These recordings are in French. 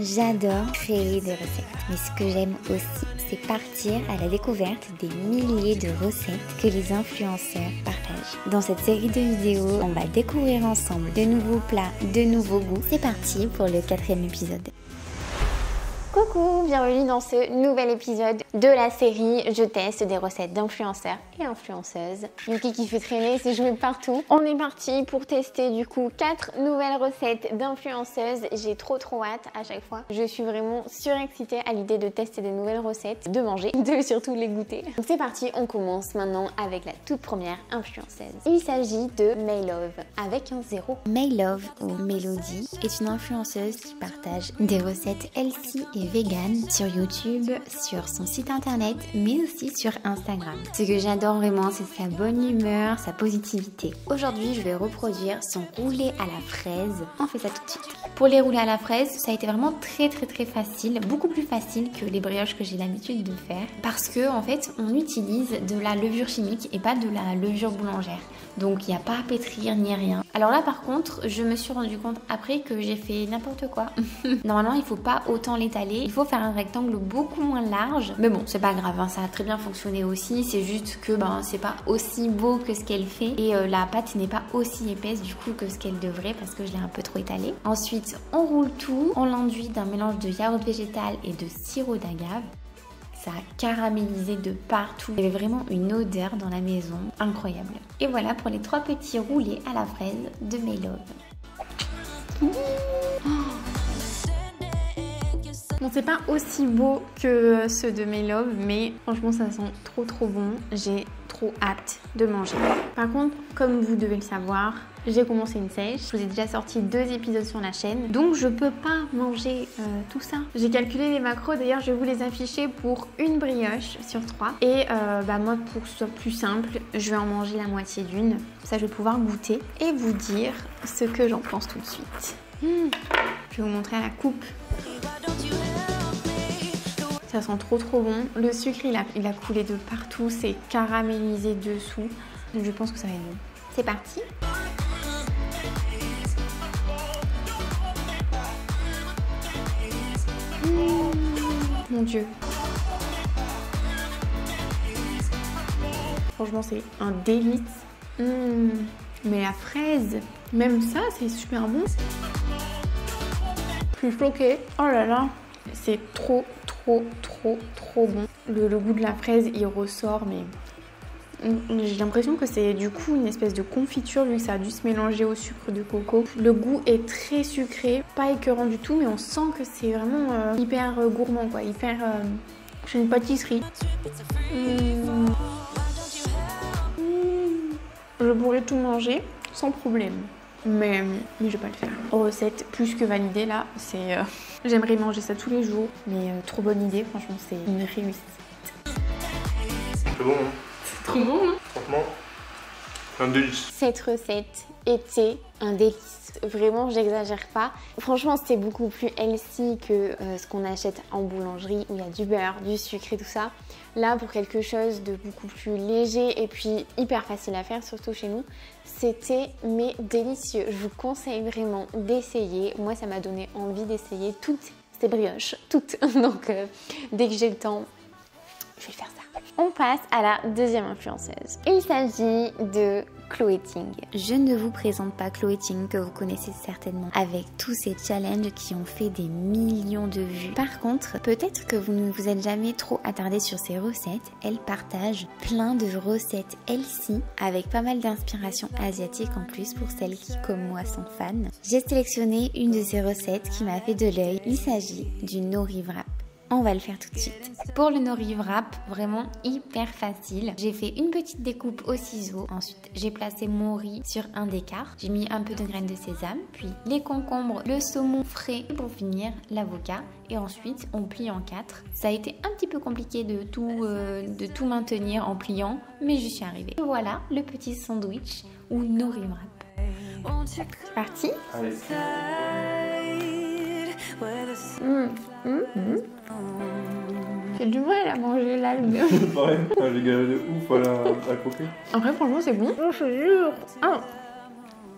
J'adore créer des recettes, mais ce que j'aime aussi, c'est partir à la découverte des milliers de recettes que les influenceurs partagent. Dans cette série de vidéos, on va découvrir ensemble de nouveaux plats, de nouveaux goûts. C'est parti pour le 4e épisode. Coucou, bienvenue dans ce nouvel épisode de la série Je teste des recettes d'influenceurs et influenceuses. Yuki qui fait traîner ses jouets partout. On est parti pour tester du coup 4 nouvelles recettes d'influenceuses. J'ai trop hâte à chaque fois. Je suis vraiment surexcitée à l'idée de tester des nouvelles recettes, de manger, de surtout les goûter. Donc c'est parti, on commence maintenant avec la toute première influenceuse. Il s'agit de Maylove avec un 0. Maylove ou Mélodie est une influenceuse qui partage des recettes healthy et vegan sur YouTube, sur son site internet, mais aussi sur Instagram. Ce que j'adore vraiment, c'est sa bonne humeur, sa positivité. Aujourd'hui, je vais reproduire son roulé à la fraise. On fait ça tout de suite. Pour les roulés à la fraise, ça a été vraiment très facile, beaucoup plus facile que les brioches que j'ai l'habitude de faire, parce que en fait, on utilise de la levure chimique et pas de la levure boulangère. Donc il n'y a pas à pétrir ni rien. Alors là par contre, je me suis rendu compte après que j'ai fait n'importe quoi. Normalement, il ne faut pas autant l'étaler. Il faut faire un rectangle beaucoup moins large. Mais bon, c'est pas grave, hein, ça a très bien fonctionné aussi. C'est juste que c'est pas aussi beau que ce qu'elle fait. Et la pâte n'est pas aussi épaisse du coup que ce qu'elle devrait parce que je l'ai un peu trop étalée. Ensuite, on roule tout. On l'enduit d'un mélange de yaourt végétal et de sirop d'agave. Ça a caramélisé de partout. Il y avait vraiment une odeur dans la maison incroyable. Et voilà pour les 3 petits roulés à la fraise de Maylove. Bon, c'est pas aussi beau que ceux de Maylove, mais franchement ça sent trop bon. J'ai trop hâte de manger. Par contre, comme vous devez le savoir, j'ai commencé une sèche. Je vous ai déjà sorti 2 épisodes sur la chaîne, donc je peux pas manger tout ça. J'ai calculé les macros, d'ailleurs je vais vous les afficher pour une brioche sur 3. Et moi, pour que ce soit plus simple, je vais en manger la moitié d'une. Ça, je vais pouvoir goûter et vous dire ce que j'en pense tout de suite. Je vais vous montrer à la coupe. Ça sent trop bon. Le sucre, il a coulé de partout. C'est caramélisé dessous. Je pense que ça va être bon. C'est parti. Mon Dieu. Franchement, c'est un délice. Mais la fraise, même ça, c'est super bon. Je suis choquée. Oh là là. C'est trop bon. Le goût de la fraise, il ressort, mais j'ai l'impression que c'est du coup une espèce de confiture vu que ça a dû se mélanger au sucre de coco. Le goût est très sucré, pas écœurant du tout, mais on sent que c'est vraiment hyper gourmand, quoi, hyper... C'est une pâtisserie. Je pourrais tout manger sans problème. Mais je vais pas le faire. Recette plus que validée là, c'est... J'aimerais manger ça tous les jours, mais trop bonne idée, franchement c'est une réussite. C'est bon, hein? C'est trop bon, hein? Franchement, un délice. Cette recette était un délice. Vraiment, j'exagère pas. Franchement, c'était beaucoup plus healthy que ce qu'on achète en boulangerie où il y a du beurre, du sucre et tout ça. Là, pour quelque chose de beaucoup plus léger et puis hyper facile à faire, surtout chez nous, c'était délicieux. Je vous conseille vraiment d'essayer. Moi, ça m'a donné envie d'essayer toutes ces brioches, toutes. Donc, dès que j'ai le temps, je vais faire ça. On passe à la 2e influenceuse. Il s'agit de Chloé Ting. Je ne vous présente pas Chloé Ting que vous connaissez certainement avec tous ces challenges qui ont fait des millions de vues. Par contre, peut-être que vous ne vous êtes jamais trop attardé sur ses recettes. Elle partage plein de recettes healthy avec pas mal d'inspiration asiatique en plus pour celles qui, comme moi, sont fans. J'ai sélectionné une de ces recettes qui m'a fait de l'œil. Il s'agit du nori wrap. On va le faire tout de suite. Pour le nori wrap, vraiment hyper facile. J'ai fait une petite découpe au ciseau. Ensuite, j'ai placé mon riz sur un d'écart. J'ai mis un peu de graines de sésame, puis les concombres, le saumon frais et pour finir, l'avocat. Et ensuite, on plie en 4. Ça a été un petit peu compliqué de tout maintenir en pliant, mais j'y suis arrivée. Et voilà le petit sandwich ou nori wrap. C'est parti. Allez. J'ai du mal à manger l'algue. Pareil, j'ai galéré de ouf à la croquer. En vrai, franchement, c'est bon. Oh, je te jure. Ah.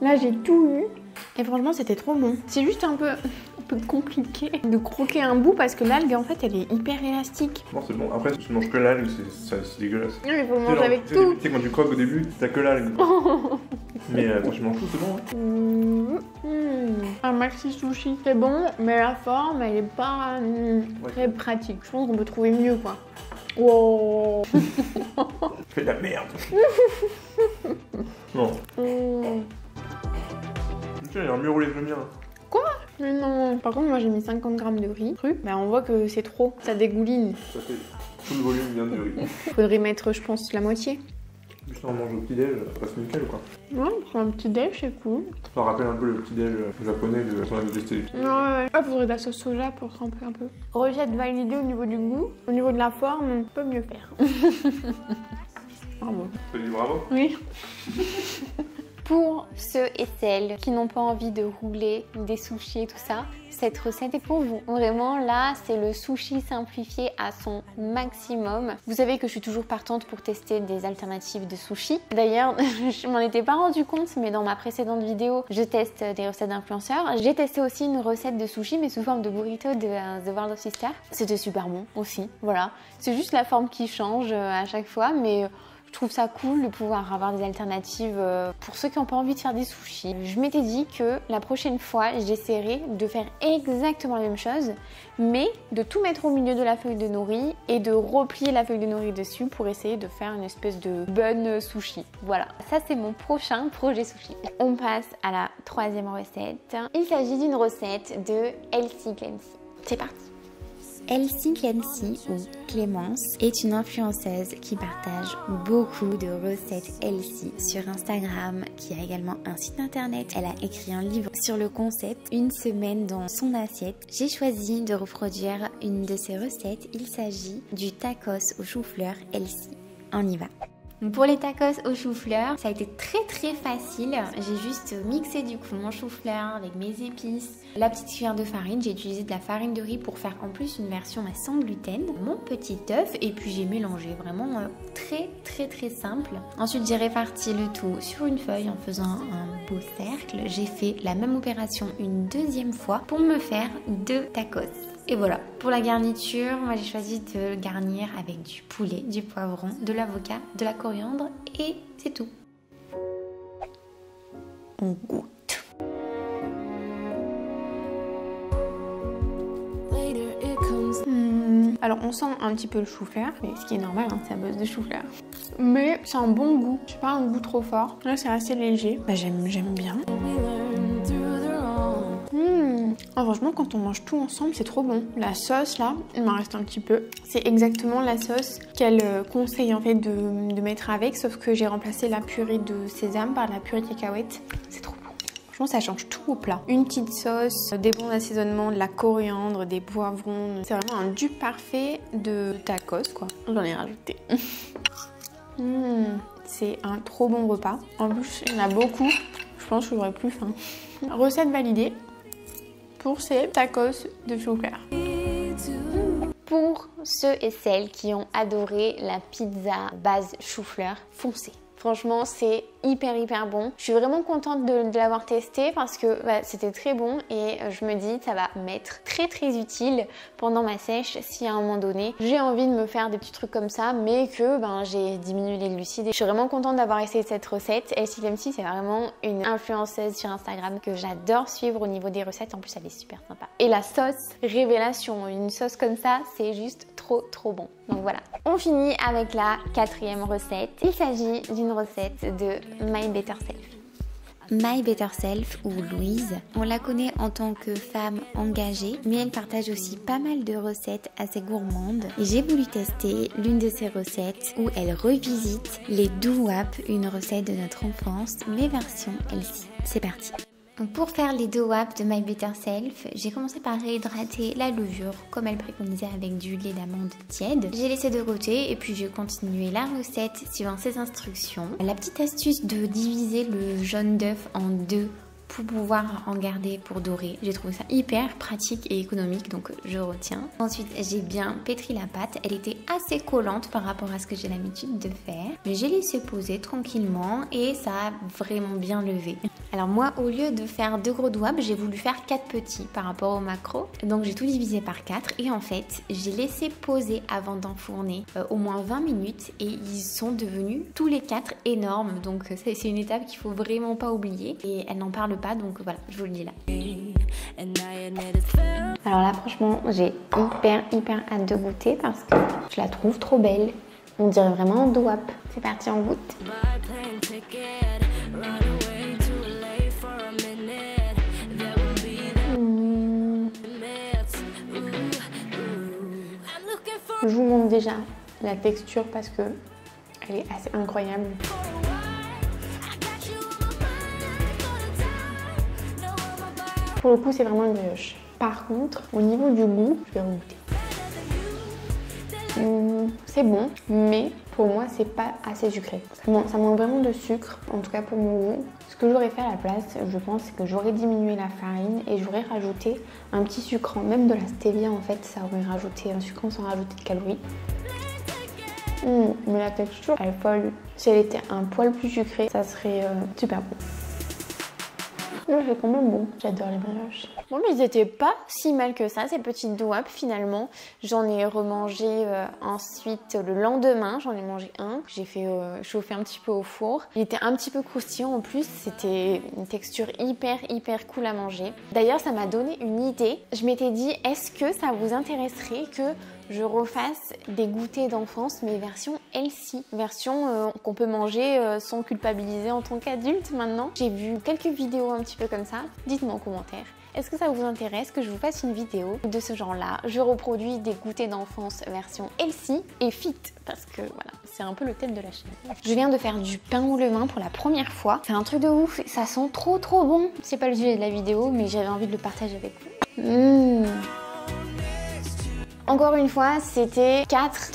Là j'ai tout eu et franchement c'était trop bon. C'est juste un peu compliqué de croquer un bout parce que l'algue en fait elle est hyper élastique. Bon, c'est bon. Après, si tu manges que l'algue, c'est dégueulasse. Non, il faut le Tu sais, manger genre, avec tu sais, tout. Tu sais, quand tu croques au début, t'as que l'algue. Mais quand tu manges tout, c'est bon. Hein. Un maxi sushi c'est bon, mais la forme elle est pas très pratique. Je pense qu'on peut trouver mieux quoi. Wow. Fais de la merde. Non. Tiens, il y a un mur roulé le mien. Quoi? Mais non. Par contre, moi j'ai mis 50 grammes de riz cru. Bah, on voit que c'est trop. Ça dégouline. Ça fait tout le volume vient de riz. Faudrait mettre, je pense, la moitié. Juste on mange au petit-déj, ça passe nickel quoi. Ouais, pour un petit déj, c'est cool. Ça rappelle un peu le petit-déj japonais de qu'on avait testé. Ouais. Ah, faudrait de la sauce soja pour tremper un peu. Recette validée au niveau du goût. Au niveau de la forme, on peut mieux faire. Bravo. Tu dis bravo? Oui. Pour ceux et celles qui n'ont pas envie de rouler des sushis et tout ça, cette recette est pour vous. Vraiment, là, c'est le sushi simplifié à son maximum. Vous savez que je suis toujours partante pour tester des alternatives de sushi. D'ailleurs, je m'en étais pas rendu compte, mais dans ma précédente vidéo, je teste des recettes d'influenceurs. J'ai testé aussi une recette de sushi, mais sous forme de burrito de The World of Sister. C'était super bon aussi, voilà. C'est juste la forme qui change à chaque fois, mais... je trouve ça cool de pouvoir avoir des alternatives pour ceux qui n'ont pas envie de faire des sushis. Je m'étais dit que la prochaine fois, j'essaierai de faire exactement la même chose, mais de tout mettre au milieu de la feuille de nori et de replier la feuille de nori dessus pour essayer de faire une espèce de bun sushi. Voilà, ça c'est mon prochain projet sushi. On passe à la troisième recette. Il s'agit d'une recette de Elsie Clancy. C'est parti. Elsie Clancy, ou Clémence, est une influenceuse qui partage beaucoup de recettes Elsie sur Instagram, qui a également un site internet. Elle a écrit un livre sur le concept « Une semaine dans son assiette ». J'ai choisi de reproduire une de ses recettes. Il s'agit du tacos au chou-fleur Elsie. On y va. Pour les tacos au chou-fleur, ça a été très facile. J'ai juste mixé du coup mon chou-fleur avec mes épices, la petite cuillère de farine. J'ai utilisé de la farine de riz pour faire en plus une version sans gluten, mon petit œuf et puis j'ai mélangé. Vraiment très simple. Ensuite j'ai réparti le tout sur une feuille en faisant un beau cercle. J'ai fait la même opération une deuxième fois pour me faire 2 tacos. Et voilà, pour la garniture, moi j'ai choisi de garnir avec du poulet, du poivron, de l'avocat, de la coriandre et c'est tout. On goûte. Alors on sent un petit peu le chou-fleur, mais ce qui est normal, hein, c'est à base de chou-fleur. Mais c'est un bon goût, c'est pas un goût trop fort. Là c'est assez léger, bah, j'aime bien. Franchement, quand on mange tout ensemble, c'est trop bon. La sauce, là, il m'en reste un petit peu. C'est exactement la sauce qu'elle conseille en fait de mettre avec, sauf que j'ai remplacé la purée de sésame par la purée de cacahuètes. C'est trop bon. Franchement, ça change tout au plat. Une petite sauce, des bons assaisonnements, de la coriandre, des poivrons. C'est vraiment un dupe parfait de tacos, quoi. J'en ai rajouté. C'est un trop bon repas. En plus, il y en a beaucoup. Je pense que j'aurais plus faim. Recette validée pour ces tacos de chou-fleur. Pour ceux et celles qui ont adoré la pizza base chou-fleur, foncez. Franchement, c'est hyper bon. Je suis vraiment contente de l'avoir testé parce que bah, c'était très bon et je me dis ça va m'être très utile pendant ma sèche si à un moment donné j'ai envie de me faire des petits trucs comme ça mais que ben, j'ai diminué les glucides. Je suis vraiment contente d'avoir essayé cette recette. Elsie Clancy, c'est vraiment une influenceuse sur Instagram que j'adore suivre au niveau des recettes. En plus, elle est super sympa. Et la sauce, révélation, une sauce comme ça, c'est juste trop bon. Donc voilà. On finit avec la 4e recette. Il s'agit d'une recette de My Better Self. My Better Self, ou Louise, on la connaît en tant que femme engagée, mais elle partage aussi pas mal de recettes assez gourmandes. Et j'ai voulu tester l'une de ses recettes où elle revisite les doo-wop, une recette de notre enfance, mais version Elsie. C'est parti. Donc pour faire les doo-wop de My Better Self, j'ai commencé par réhydrater la levure comme elle préconisait avec du lait d'amande tiède. J'ai laissé de côté et puis j'ai continué la recette suivant ses instructions. La petite astuce de diviser le jaune d'œuf en 2 pour pouvoir en garder pour dorer. J'ai trouvé ça hyper pratique et économique, donc je retiens. Ensuite, j'ai bien pétri la pâte. Elle était assez collante par rapport à ce que j'ai l'habitude de faire. Mais j'ai laissé poser tranquillement et ça a vraiment bien levé. Alors moi, au lieu de faire 2 gros doigts, j'ai voulu faire 4 petits par rapport au macro. Donc j'ai tout divisé par 4 et en fait, j'ai laissé poser avant d'enfourner au moins 20 minutes et ils sont devenus tous les 4 énormes. Donc c'est une étape qu'il faut vraiment pas oublier et elle n'en parle pas, donc voilà, je vous le dis là. Alors là, franchement, j'ai hyper hâte de goûter parce que je la trouve trop belle. On dirait vraiment un doap. C'est parti, on goûte. Je vous montre déjà la texture parce que elle est assez incroyable. Pour le coup, c'est vraiment une brioche. Par contre, au niveau du goût, je vais regoûter. C'est bon, mais pour moi, c'est pas assez sucré. Ça manque vraiment de sucre, en tout cas pour mon goût. Ce que j'aurais fait à la place, je pense, c'est que j'aurais diminué la farine et j'aurais rajouté un petit sucrant, même de la stevia en fait, ça aurait rajouté un sucrant sans rajouter de calories. Mais la texture, elle est folle. Si elle était un poil plus sucrée, ça serait super bon. C'est quand même bon. J'adore les brioches. Bon, mais ils étaient pas si mal que ça, ces petites douaps finalement. J'en ai remangé ensuite le lendemain. J'en ai mangé un que j'ai fait chauffer un petit peu au four. Il était un petit peu croustillant en plus. C'était une texture hyper cool à manger. D'ailleurs, ça m'a donné une idée. Je m'étais dit, est-ce que ça vous intéresserait que je refasse des goûters d'enfance, mais version healthy, version qu'on peut manger sans culpabiliser en tant qu'adulte maintenant. J'ai vu quelques vidéos un petit peu comme ça, dites-moi en commentaire. Est-ce que ça vous intéresse que je vous fasse une vidéo de ce genre-là? Je reproduis des goûters d'enfance version healthy et fit, parce que voilà, c'est un peu le thème de la chaîne. Je viens de faire du pain au levain pour la première fois. C'est un truc de ouf, ça sent trop bon. C'est pas le sujet de la vidéo, mais j'avais envie de le partager avec vous. Encore une fois, c'était 4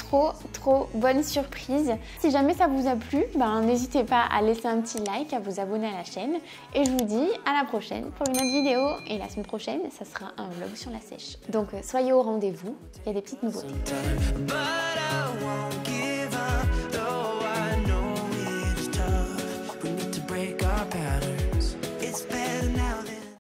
trop bonnes surprises. Si jamais ça vous a plu, n'hésitez pas à laisser un petit like, à vous abonner à la chaîne. Et je vous dis à la prochaine pour une autre vidéo. Et la semaine prochaine, ça sera un vlog sur la sèche. Donc soyez au rendez-vous, il y a des petites nouveautés.